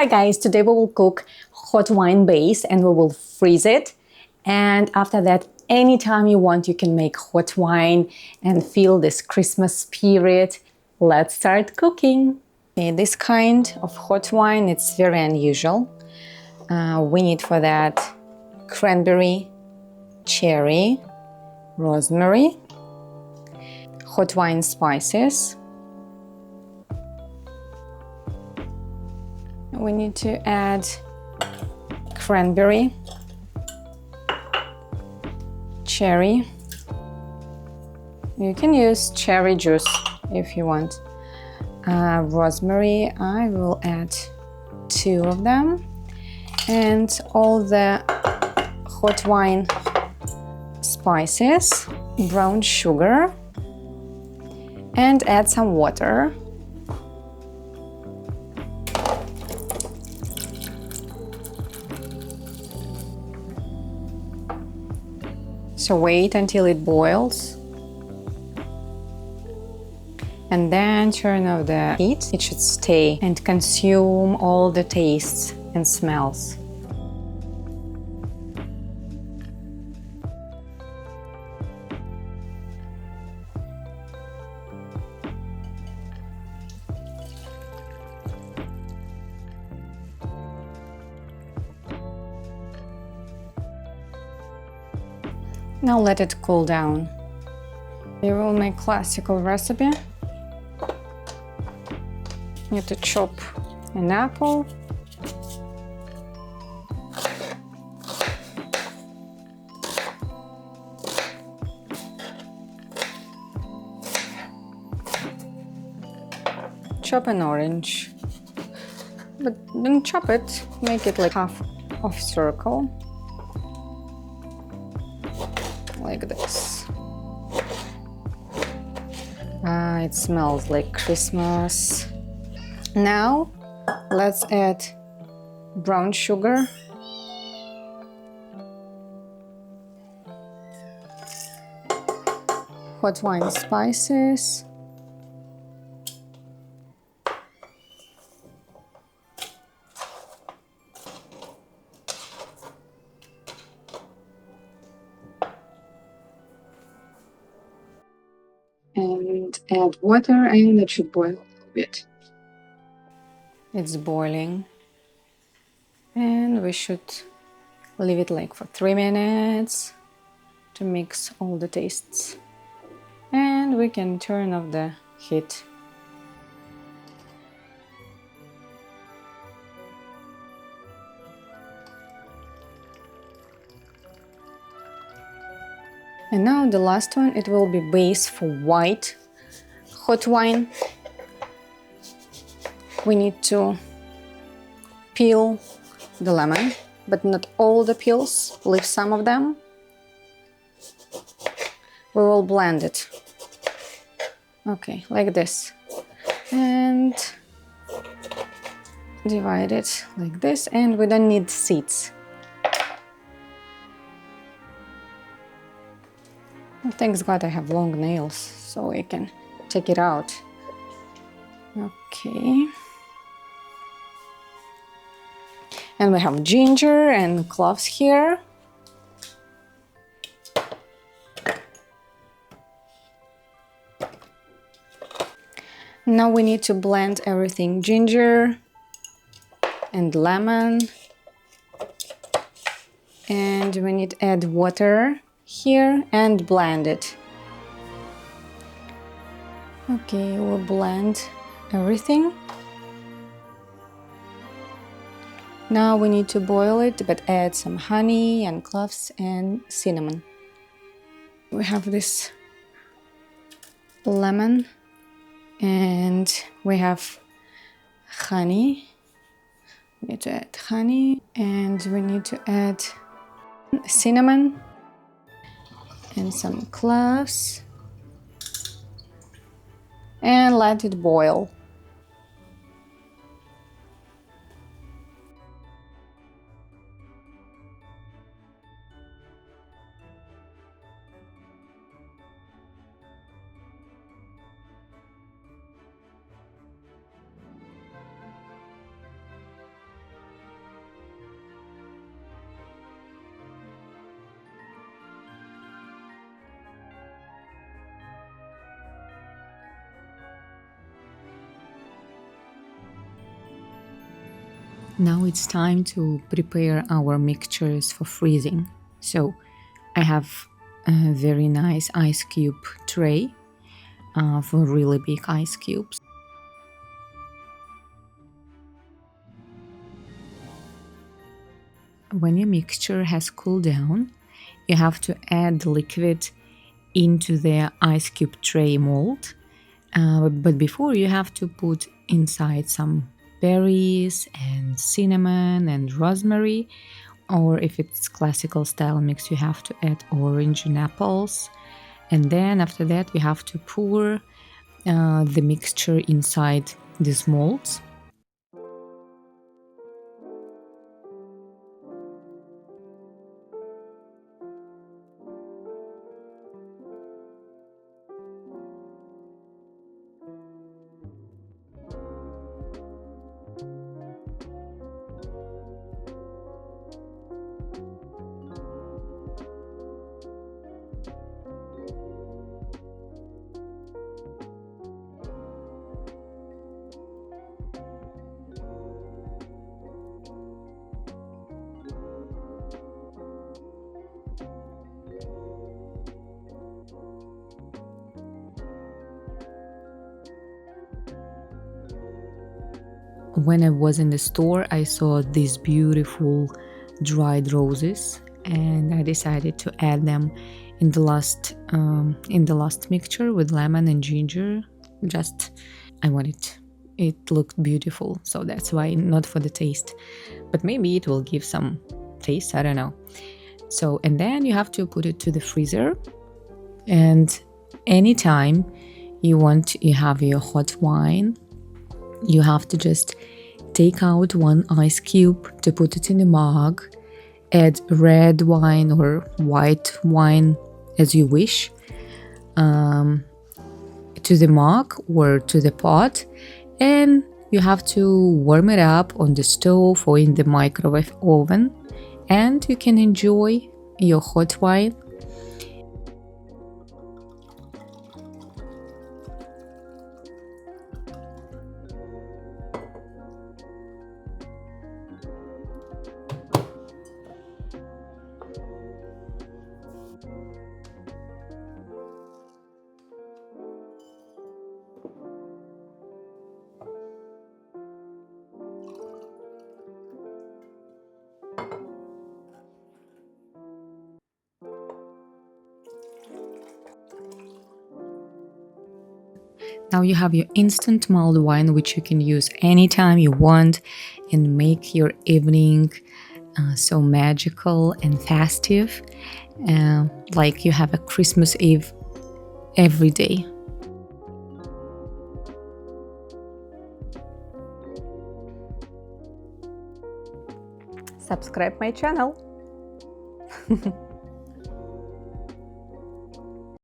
Hi guys, today we will cook hot wine base and we will freeze it. And after that, anytime you want, you can make hot wine and feel this Christmas spirit. Let's start cooking. Okay, this kind of hot wine, it's very unusual. We need for that cranberry, cherry, rosemary, hot wine spices. We need to add cranberry, cherry. You can use cherry juice if you want. Rosemary, I will add 2 of them. And all the hot wine spices, brown sugar, and add some water. So wait until it boils. And then turn off the heat. It should stay and consume all the tastes and smells. Now let it cool down. We will make classical recipe. You have to chop an apple. Chop an orange. But don't chop it, make it like half of circle. Like this. It smells like Christmas. Now let's add brown sugar, hot wine spices, and add water, and it should boil a little bit. It's boiling, and we should leave it like for 3 minutes to mix all the tastes. And we can turn off the heat. And now the last one, it will be base for white hot wine. We need to peel the lemon, but not all the peels, leave some of them. We will blend it. Okay, like this. And divide it like this, and we don't need seeds. Thanks God I have long nails, so I can take it out. Okay. And we have ginger and cloves here. Now we need to blend everything, ginger and lemon. And we need to add water here and blend it. Okay, we'll blend everything. Now we need to boil it, but add some honey and cloves and cinnamon. We have this lemon and we have honey. We need to add honey and we need to add cinnamon and some cloves and let it boil. Now it's time to prepare our mixtures for freezing. So I have a very nice ice cube tray for really big ice cubes. When your mixture has cooled down, you have to add the liquid into the ice cube tray mold. But before, you have to put inside some berries and cinnamon and rosemary, or if it's classical style mix, you have to add orange and apples. And then after that, we have to pour the mixture inside these molds. When I was in the store, I saw these beautiful dried roses, and I decided to add them in the last mixture with lemon and ginger. Just I wanted it looked beautiful, so that's why, not for the taste, but maybe it will give some taste. I don't know. So and then you have to put it to the freezer, and anytime you have your hot wine, you have to just take out one ice cube to put it in a mug, add red wine or white wine as you wish to the mug or to the pot, and you have to warm it up on the stove or in the microwave oven, and you can enjoy your hot wine. Now you have your instant mulled wine, which you can use anytime you want and make your evening so magical and festive, like you have a Christmas Eve every day. Subscribe my channel.